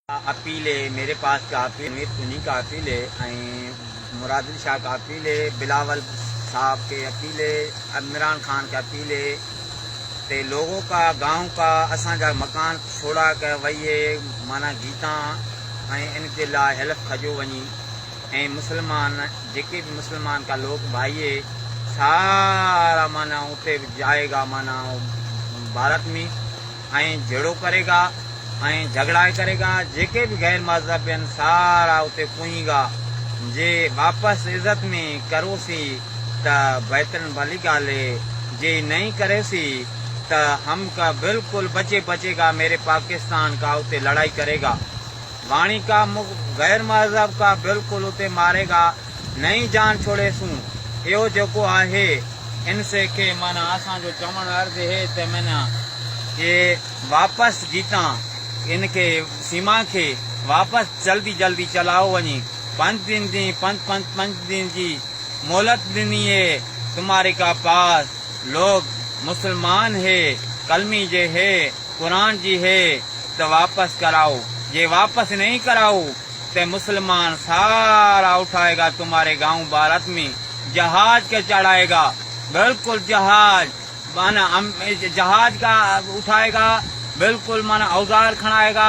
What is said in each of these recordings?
Appeal है मेरे पास का अपील उन्हीं का अपील है मुरादिल शाह का अपील है, बिलावल साहब के अपील है, इमरान खान का अपील है ते लोगों का गांव का असांजा मकान छोड़ा के वही माना गीता इनके लाइ हेल्प खजो वही मुसलमान जेके भी मुसलमान का लोग भाई सारा माना उते जाएगा माना भारत में जड़ो करेगा झगड़ा करेगा जेके भी गैर मजहब सारा उते पुईगा जे वापस इज्जत में करोसी त बेहतरीन भली गाल जे नहीं करेसी त हम का बिल्कुल बचेगा मेरे पाकिस्तान का उते लड़ाई करेगा वाणी का गैर मजहब का बिल्कुल उते मारेगा नहीं जान छोड़े सू यो जो आहे इनसे के माना असा जो चवण अर्ज है ते मना ये वापस जीता इनके सीमा के वापस जल्दी चलाओ वही 5 दिन की मोहलत दिनी है तुम्हारे का पास लोग मुसलमान है कलमी जे है कुरान जी है तो वापस कराओ ये वापस नहीं कराओ तो मुसलमान सारा उठाएगा तुम्हारे गांव भारत में जहाज के चढ़ाएगा बिल्कुल जहाज माना जहाज का उठाएगा बिल्कुल माना औजार खड़ाएगा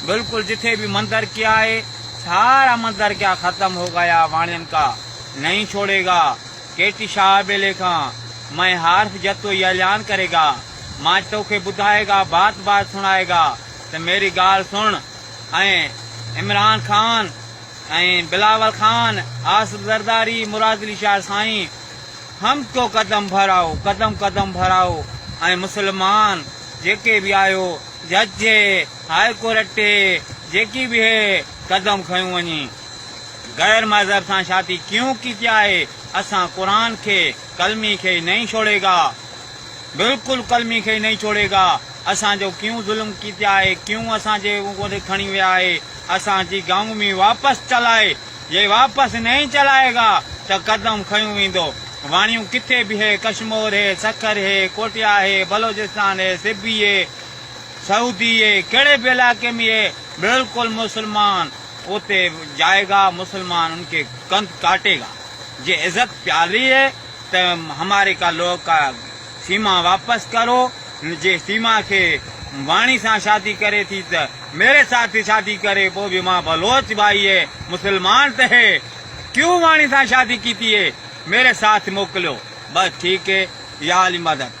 बिल्कुल जिथे भी मंदिर किया है सारा मंदिर क्या खत्म हो गया वाणियन का नहीं छोड़ेगा केटी शाह बेले का मैं हार्फ जतो ये ऐलान करेगा मां तो के बुधाएगा बात सुनाएगा तो मेरी गाल सुन इमरान खान बिलावल खान आसिफ जरदारी मुरादिल शाह साईं हमको कदम भराओ मुसलमान जेके भी आयो जज हाई कोर्ट जेकी भी है कदम खयूं वही गैर मजहब से शादी क्यों की है असा कुरान के कलमी के नहीं छोड़ेगा बिल्कुल कलमी के नहीं छोड़ेगा असा जो क्यों जुल्म की है क्यों असा जे खड़ी हुआ है असा जी गांव में वापस चलाए ये वापस नहीं चलाएगा तो कदम खयूं वींदो वाणियों किथे भी है कश्मीर है सखर है कोटिया है बलोचिस्तान है सिब्बी है सऊदी है केड़े भी इलाके में है बिल्कुल मुसलमान उते जाएगा मुसलमान उनके कंध काटेगा ये इज्जत प्यारी है तो हमारे का लोग का सीमा वापस करो जे सीमा के वाणी से शादी करे थी तो मेरे साथ ही शादी करे वो भी मां बलोच भाई है मुसलमान तो है क्यों वाणी से शादी की थी है मेरे साथ मोकलो बस ठीक है या अली मदद।